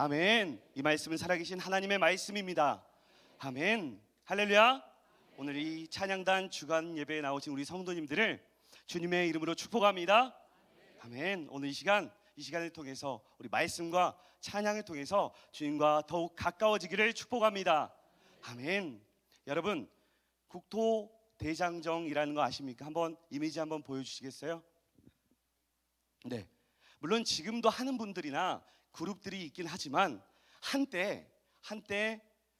아멘. 이 말씀은 살아계신 하나님의 말씀입니다. 아멘. 할렐루야. 오늘 이 찬양단 주간 예배에 나오신 우리 성도님들을 주님의 이름으로 축복합니다. 아멘. 오늘 이 시간을 통해서 우리 말씀과 찬양을 통해서 주님과 더욱 가까워지기를 축복합니다. 아멘. 여러분, 국토대장정이라는 거 아십니까? 한번 이미지 한번 보여주시겠어요? 네. 물론 지금도 하는 분들이나 그룹들이 있긴 하지만 한때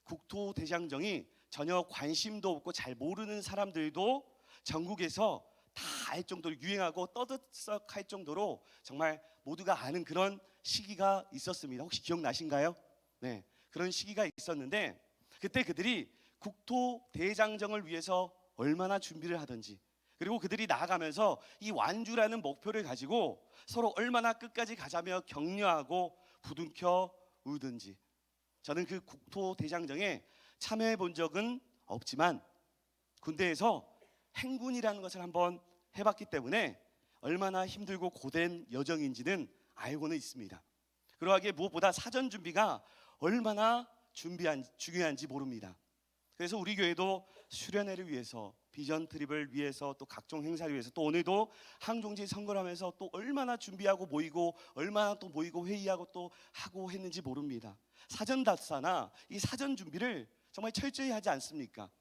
국토대장정이 전혀 관심도 없고 잘 모르는 사람들도 전국에서 다 알 정도로 유행하고 떠들썩할 정도로 정말 모두가 아는 그런 시기가 있었습니다. 혹시 기억나신가요? 네, 그런 시기가 있었는데 그때 그들이 국토대장정을 위해서 얼마나 준비를 하든지, 그리고 그들이 나아가면서 이 완주라는 목표를 가지고 서로 얼마나 끝까지 가자며 격려하고 부둥켜 울든지. 저는 그 국토대장정에 참여해 본 적은 없지만 군대에서 행군이라는 것을 한번 해봤기 때문에 얼마나 힘들고 고된 여정인지는 알고는 있습니다. 그러하기에 무엇보다 사전 준비가 얼마나 중요한지 모릅니다. 그래서 우리 교회도 수련회를 위해서, 비전 트립을 위해서, 또 각종 행사를 위해서, 또 오늘도 항종지 선거를 하면서 또 얼마나 준비하고 모이고, 얼마나 또 모이고 회의하고 또 하고 했는지 모릅니다. 사전 답사나 이 사전 준비를 정말 철저히 하지 않습니까?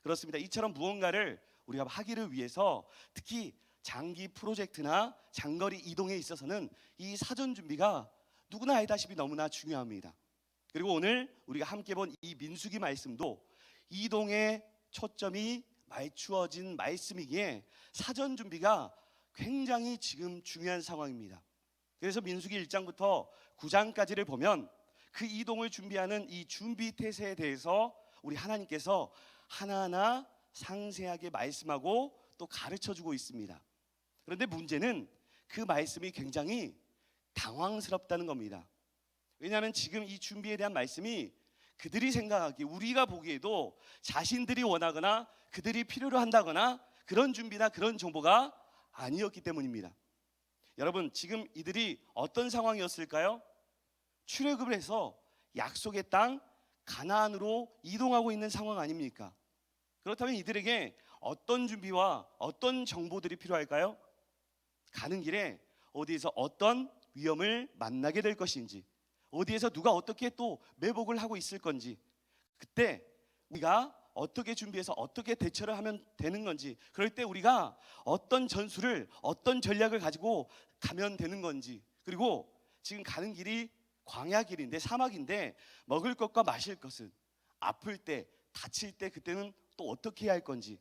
그렇습니다. 이처럼 무언가를 우리가 하기를 위해서 특히 장기 프로젝트나 장거리 이동에 있어서는 이 사전 준비가 누구나 알다시피 너무나 중요합니다. 그리고 오늘 우리가 함께 본 이 민수기 말씀도 이동에 초점이 맞추어진 말씀이기에 사전 준비가 굉장히 지금 중요한 상황입니다. 그래서 민수기 1장부터 9장까지를 보면 그 이동을 준비하는 이 준비 태세에 대해서 우리 하나님께서 하나하나 상세하게 말씀하고 또 가르쳐주고 있습니다. 그런데 문제는 그 말씀이 굉장히 당황스럽다는 겁니다. 왜냐하면 지금 이 준비에 대한 말씀이 그들이 생각하기에, 우리가 보기에도 자신들이 원하거나 그들이 필요로 한다거나 그런 준비나 그런 정보가 아니었기 때문입니다. 여러분, 지금 이들이 어떤 상황이었을까요? 출애굽을 해서 약속의 땅 가나안으로 이동하고 있는 상황 아닙니까? 그렇다면 이들에게 어떤 준비와 어떤 정보들이 필요할까요? 가는 길에 어디에서 어떤 위험을 만나게 될 것인지, 어디에서 누가 어떻게 또 매복을 하고 있을 건지, 그때 우리가 어떻게 준비해서 어떻게 대처를 하면 되는 건지, 그럴 때 우리가 어떤 전술을, 어떤 전략을 가지고 가면 되는 건지, 그리고 지금 가는 길이 광야 길인데, 사막인데 먹을 것과 마실 것은, 아플 때, 다칠 때 그때는 또 어떻게 해야 할 건지,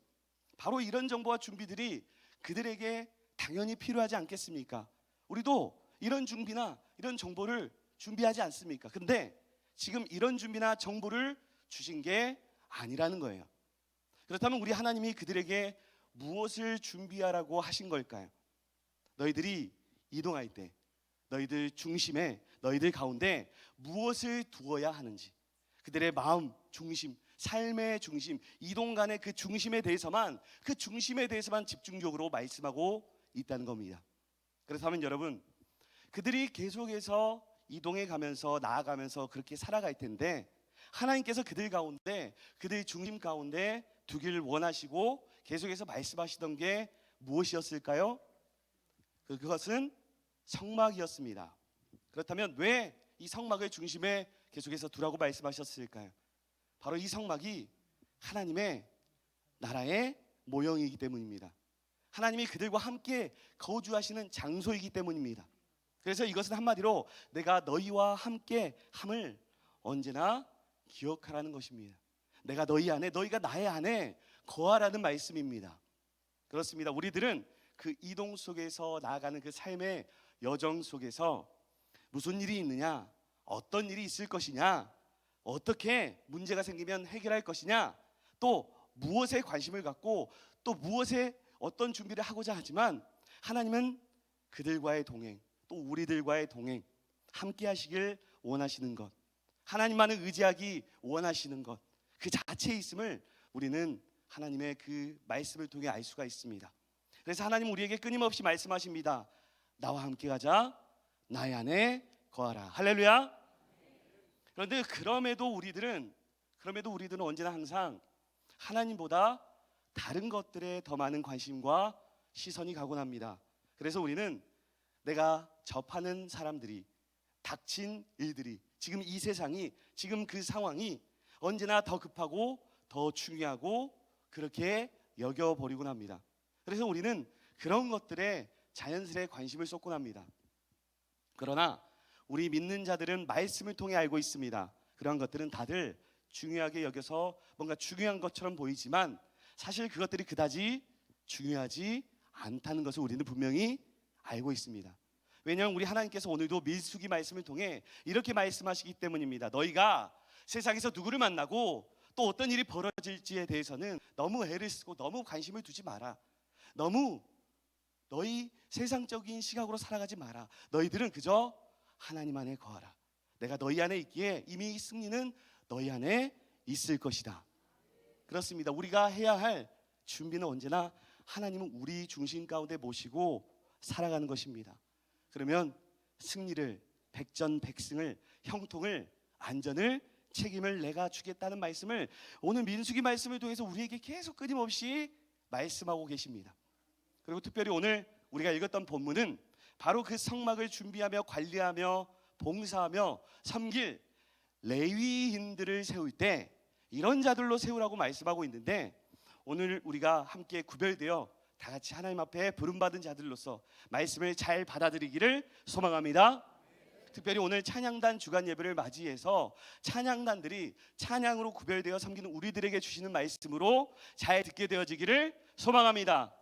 바로 이런 정보와 준비들이 그들에게 당연히 필요하지 않겠습니까? 우리도 이런 준비나 이런 정보를 준비하지 않습니까? 근데 지금 이런 준비나 정보를 주신 게 아니라는 거예요. 그렇다면 우리 하나님이 그들에게 무엇을 준비하라고 하신 걸까요? 너희들이 이동할 때 너희들 중심에, 너희들 가운데 무엇을 두어야 하는지, 그들의 마음 중심, 삶의 중심, 이동간의 그 중심에 대해서만 집중적으로 말씀하고 있다는 겁니다. 그렇다면 여러분, 그들이 계속해서 이동해 가면서 나아가면서 그렇게 살아갈 텐데 하나님께서 그들 가운데, 그들 중심 가운데 두기를 원하시고 계속해서 말씀하시던 게 무엇이었을까요? 그것은 성막이었습니다. 그렇다면 왜 이 성막을 중심에 계속해서 두라고 말씀하셨을까요? 바로 이 성막이 하나님의 나라의 모형이기 때문입니다. 하나님이 그들과 함께 거주하시는 장소이기 때문입니다. 그래서 이것은 한마디로 내가 너희와 함께 함을 언제나 기억하라는 것입니다. 내가 너희 안에, 너희가 나의 안에 거하라는 말씀입니다. 그렇습니다. 우리들은 그 이동 속에서 나아가는 그 삶의 여정 속에서 무슨 일이 있느냐, 어떤 일이 있을 것이냐, 어떻게 문제가 생기면 해결할 것이냐, 또 무엇에 관심을 갖고 또 무엇에 어떤 준비를 하고자 하지만 하나님은 그들과의 동행, 또 우리들과의 동행, 함께 하시길 원하시는 것, 하나님만을 의지하기 원하시는 것, 그 자체에 있음을 우리는 하나님의 그 말씀을 통해 알 수가 있습니다. 그래서 하나님 우리에게 끊임없이 말씀하십니다. 나와 함께 가자, 나의 안에 거하라. 할렐루야. 그런데 그럼에도 우리들은 언제나 항상 하나님보다 다른 것들에 더 많은 관심과 시선이 가곤 합니다. 그래서 우리는 내가 접하는 사람들이, 닥친 일들이, 지금 이 세상이, 지금 그 상황이 언제나 더 급하고 더 중요하고 그렇게 여겨버리곤 합니다. 그래서 우리는 그런 것들에 자연스레 관심을 쏟곤 합니다. 그러나 우리 믿는 자들은 말씀을 통해 알고 있습니다. 그런 것들은 다들 중요하게 여겨서 뭔가 중요한 것처럼 보이지만 사실 그것들이 그다지 중요하지 않다는 것을 우리는 분명히 알고 있습니다. 왜냐하면 우리 하나님께서 오늘도 민수기 말씀을 통해 이렇게 말씀하시기 때문입니다. 너희가 세상에서 누구를 만나고 또 어떤 일이 벌어질지에 대해서는 너무 애를 쓰고 너무 관심을 두지 마라. 너무 너희 세상적인 시각으로 살아가지 마라. 너희들은 그저 하나님 안에 거하라. 내가 너희 안에 있기에 이미 승리는 너희 안에 있을 것이다. 그렇습니다. 우리가 해야 할 준비는 언제나 하나님은 우리 중심 가운데 모시고 살아가는 것입니다. 그러면 승리를, 백전백승을, 형통을, 안전을, 책임을 내가 주겠다는 말씀을 오늘 민수기 말씀을 통해서 우리에게 계속 끊임없이 말씀하고 계십니다. 그리고 특별히 오늘 우리가 읽었던 본문은 바로 그 성막을 준비하며 관리하며 봉사하며 섬길 레위인들을 세울 때 이런 자들로 세우라고 말씀하고 있는데, 오늘 우리가 함께 구별되어 다 같이 하나님 앞에 부름받은 자들로서 말씀을 잘 받아들이기를 소망합니다. 특별히 오늘 찬양단 주간 예배를 맞이해서 찬양단들이 찬양으로 구별되어 섬기는 우리들에게 주시는 말씀으로 잘 듣게 되어지기를 소망합니다.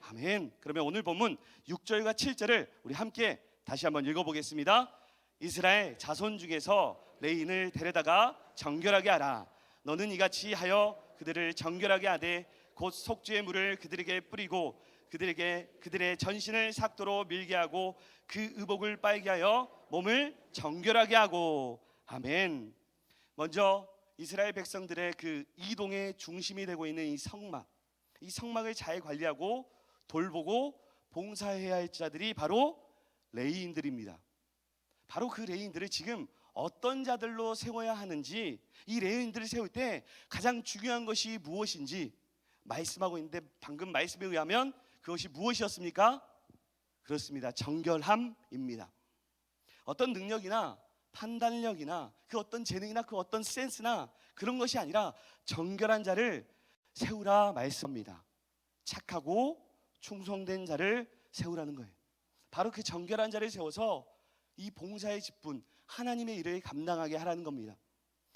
아멘. 그러면 오늘 본문 6절과 7절을 우리 함께 다시 한번 읽어보겠습니다. 이스라엘 자손 중에서 레인을 데려다가 정결하게 하라. 너는 이같이 하여 그들을 정결하게 하되 곧 속죄의 물을 그들에게 뿌리고 그들의 전신을 삭도로 밀게 하고 그 의복을 빨게 하여 몸을 정결하게 하고. 아멘. 먼저 이스라엘 백성들의 그 이동의 중심이 되고 있는 이 성막을 잘 관리하고 돌보고 봉사해야 할 자들이 바로 레위인들입니다. 바로 그 레위인들을 지금 어떤 자들로 세워야 하는지, 이 레위인들을 세울 때 가장 중요한 것이 무엇인지 말씀하고 있는데, 방금 말씀에 의하면 그것이 무엇이었습니까? 그렇습니다. 정결함입니다. 어떤 능력이나 판단력이나 그 어떤 재능이나 그 어떤 센스나 그런 것이 아니라 정결한 자를 세우라 말씀합니다. 착하고 충성된 자를 세우라는 거예요. 바로 그 정결한 자를 세워서 이 봉사의 직분, 하나님의 일을 감당하게 하라는 겁니다.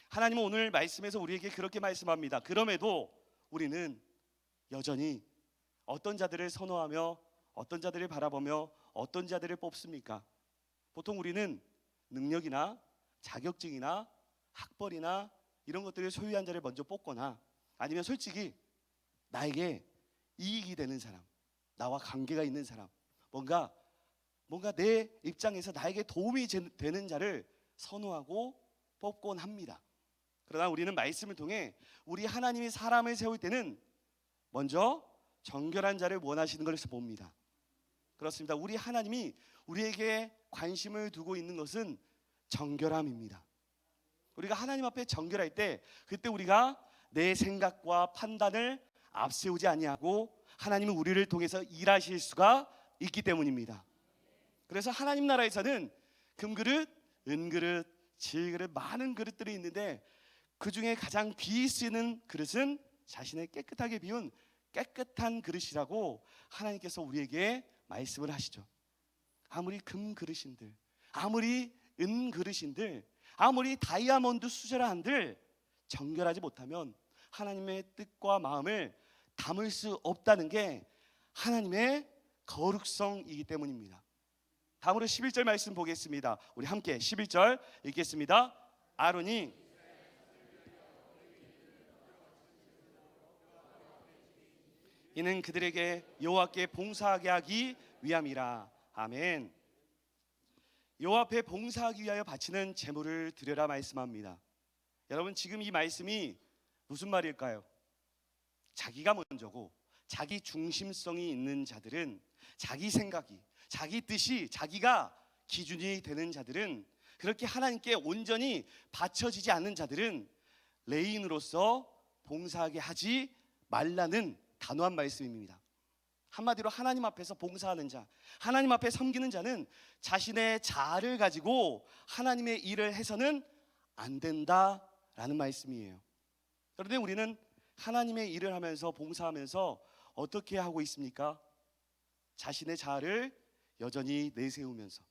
하나님은 오늘 말씀에서 우리에게 그렇게 말씀합니다. 그럼에도 우리는 여전히 어떤 자들을 선호하며 어떤 자들을 바라보며 어떤 자들을 뽑습니까? 보통 우리는 능력이나 자격증이나 학벌이나 이런 것들을 소유한 자를 먼저 뽑거나, 아니면 솔직히 나에게 이익이 되는 사람, 나와 관계가 있는 사람, 뭔가 내 입장에서 나에게 도움이 되는 자를 선호하고 뽑곤 합니다. 그러나 우리는 말씀을 통해 우리 하나님이 사람을 세울 때는 먼저 정결한 자를 원하시는 것을 봅니다. 그렇습니다. 우리 하나님이 우리에게 관심을 두고 있는 것은 정결함입니다. 우리가 하나님 앞에 정결할 때, 그때 우리가 내 생각과 판단을 앞세우지 아니하고 하나님은 우리를 통해서 일하실 수가 있기 때문입니다. 그래서 하나님 나라에서는 금그릇, 은그릇, 질그릇, 많은 그릇들이 있는데 그 중에 가장 귀히 쓰는 그릇은 자신을 깨끗하게 비운 깨끗한 그릇이라고 하나님께서 우리에게 말씀을 하시죠. 아무리 금 그릇인들, 아무리 은 그릇인들, 아무리 다이아몬드 수제라 한들 정결하지 못하면 하나님의 뜻과 마음을 담을 수 없다는 게 하나님의 거룩성이기 때문입니다. 다음으로 11절 말씀 보겠습니다. 우리 함께 11절 읽겠습니다. 아론이 이는 그들에게 여호와께 봉사하게 하기 위함이라. 아멘. 여호와 앞에 봉사하기 위하여 바치는 제물을 드려라 말씀합니다. 여러분, 지금 이 말씀이 무슨 말일까요? 자기가 먼저고 자기 중심성이 있는 자들은, 자기 생각이, 자기 뜻이, 자기가 기준이 되는 자들은 그렇게 하나님께 온전히 바쳐지지 않는 자들은 레인으로서 봉사하게 하지 말라는 단호한 말씀입니다. 한마디로 하나님 앞에서 봉사하는 자, 하나님 앞에 섬기는 자는 자신의 자아를 가지고 하나님의 일을 해서는 안 된다라는 말씀이에요. 그런데 우리는 하나님의 일을 하면서 봉사하면서 어떻게 하고 있습니까? 자신의 자아를 여전히 내세우면서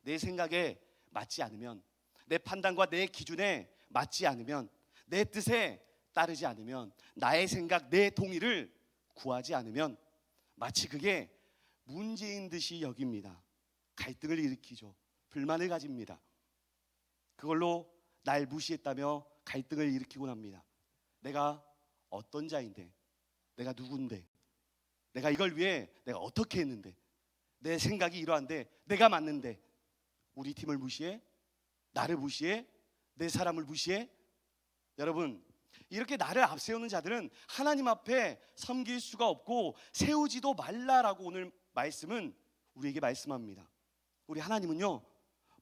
내 생각에 맞지 않으면, 내 판단과 내 기준에 맞지 않으면, 내 뜻에 따르지 않으면, 나의 생각, 내 동의를 구하지 않으면 마치 그게 문제인 듯이 여깁니다. 갈등을 일으키죠. 불만을 가집니다. 그걸로 날 무시했다며 갈등을 일으키곤 합니다. 내가 어떤 자인데, 내가 누군데, 내가 이걸 위해 내가 어떻게 했는데, 내 생각이 이러한데, 내가 맞는데 우리 팀을 무시해? 나를 무시해? 내 사람을 무시해? 여러분, 이렇게 나를 앞세우는 자들은 하나님 앞에 섬길 수가 없고 세우지도 말라라고 오늘 말씀은 우리에게 말씀합니다. 우리 하나님은요,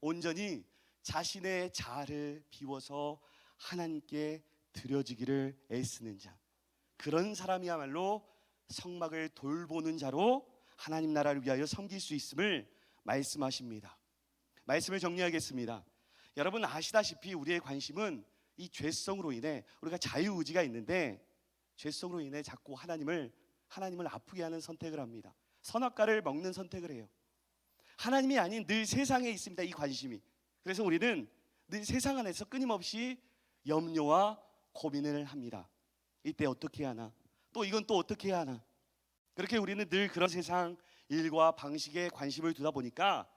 온전히 자신의 자아를 비워서 하나님께 드려지기를 애쓰는 자, 그런 사람이야말로 성막을 돌보는 자로 하나님 나라를 위하여 섬길 수 있음을 말씀하십니다. 말씀을 정리하겠습니다. 여러분 아시다시피 우리의 관심은 이 죄성으로 인해 우리가 자유의지가 있는데 죄성으로 인해 자꾸 하나님을 아프게 하는 선택을 합니다. 선악과를 먹는 선택을 해요. 하나님이 아닌 늘 세상에 있습니다, 이 관심이. 그래서 우리는 늘 세상 안에서 끊임없이 염려와 고민을 합니다. 이때 어떻게 하나, 또 이건 또 어떻게 해야 하나. 그렇게 우리는 늘 그런 세상 일과 방식에 관심을 두다 보니까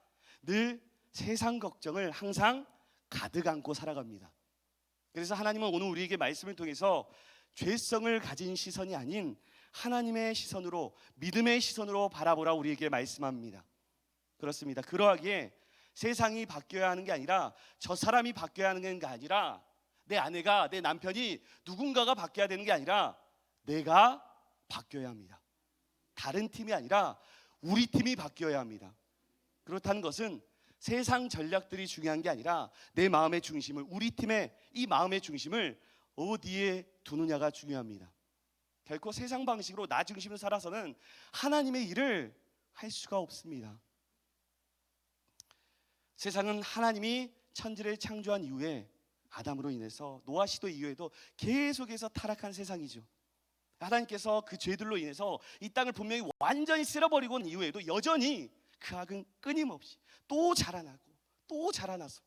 늘 세상 걱정을 항상 가득 안고 살아갑니다. 그래서 하나님은 오늘 우리에게 말씀을 통해서 죄성을 가진 시선이 아닌 하나님의 시선으로, 믿음의 시선으로 바라보라 우리에게 말씀합니다. 그렇습니다. 그러하기에 세상이 바뀌어야 하는 게 아니라, 저 사람이 바뀌어야 하는 게 아니라, 내 아내가, 내 남편이, 누군가가 바뀌어야 되는 게 아니라 내가 바뀌어야 합니다. 다른 팀이 아니라 우리 팀이 바뀌어야 합니다. 그렇다는 것은 세상 전략들이 중요한 게 아니라 내 마음의 중심을, 우리 팀의 이 마음의 중심을 어디에 두느냐가 중요합니다. 결코 세상 방식으로 나 중심으로 살아서는 하나님의 일을 할 수가 없습니다. 세상은 하나님이 천지를 창조한 이후에 아담으로 인해서, 노아 시도 이후에도 계속해서 타락한 세상이죠. 하나님께서 그 죄들로 인해서 이 땅을 분명히 완전히 쓸어버리고 온 이후에도 여전히 그 악은 끊임없이 또 자라나고 또 자라나서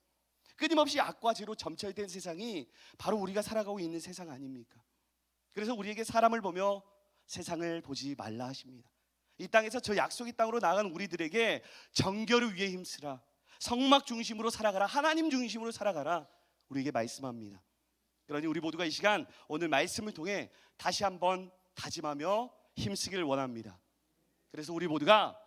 끊임없이 악과 죄로 점철된 세상이 바로 우리가 살아가고 있는 세상 아닙니까? 그래서 우리에게 사람을 보며 세상을 보지 말라 하십니다. 이 땅에서 저 약속의 땅으로 나아가는 우리들에게 정결을 위해 힘쓰라, 성막 중심으로 살아가라, 하나님 중심으로 살아가라 우리에게 말씀합니다. 그러니 우리 모두가 이 시간 오늘 말씀을 통해 다시 한번 다짐하며 힘쓰기를 원합니다. 그래서 우리 모두가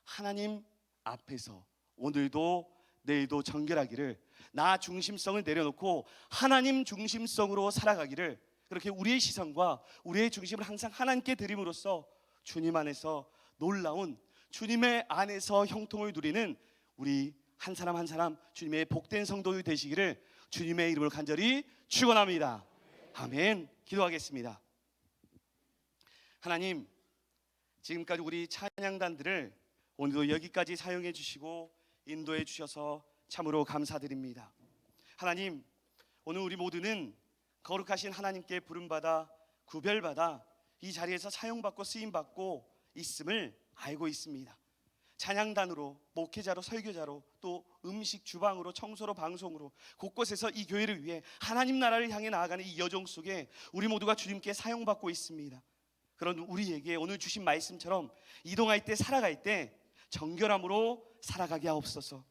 하나님 앞에서 오늘도 내일도 정결하기를, 나 중심성을 내려놓고 하나님 중심성으로 살아가기를, 그렇게 우리의 시선과 우리의 중심을 항상 하나님께 드림으로써 주님 안에서 놀라운, 주님의 안에서 형통을 누리는 우리 한 사람 한 사람 주님의 복된 성도들 되시기를 주님의 이름으로 간절히 축원합니다. 아멘. 기도하겠습니다. 하나님, 지금까지 우리 찬양단들을 오늘도 여기까지 사용해 주시고 인도해 주셔서 참으로 감사드립니다. 하나님, 오늘 우리 모두는 거룩하신 하나님께 부름받아 구별받아 이 자리에서 사용받고 쓰임받고 있음을 알고 있습니다. 찬양단으로, 목회자로, 설교자로, 또 음식 주방으로, 청소로, 방송으로 곳곳에서 이 교회를 위해 하나님 나라를 향해 나아가는 이 여정 속에 우리 모두가 주님께 사용받고 있습니다. 그런 우리에게 오늘 주신 말씀처럼 이동할 때, 살아갈 때 정결함으로 살아가게 하옵소서.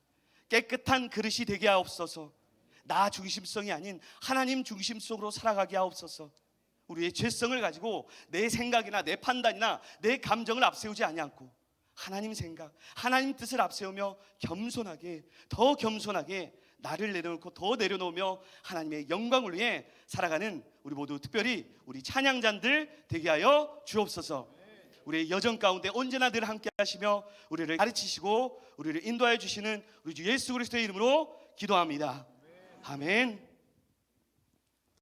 깨끗한 그릇이 되게 하옵소서. 나 중심성이 아닌 하나님 중심성으로 살아가게 하옵소서. 우리의 죄성을 가지고 내 생각이나 내 판단이나 내 감정을 앞세우지 아니하고 하나님 생각, 하나님 뜻을 앞세우며 겸손하게, 더 겸손하게 나를 내려놓고 더 내려놓으며 하나님의 영광을 위해 살아가는 우리 모두, 특별히 우리 찬양자들 되게 하여 주옵소서. 우리의 여정 가운데 언제나 늘 함께 하시며 우리를 가르치시고 우리를 인도하여 주시는 우리 주 예수 그리스도의 이름으로 기도합니다. 아멘.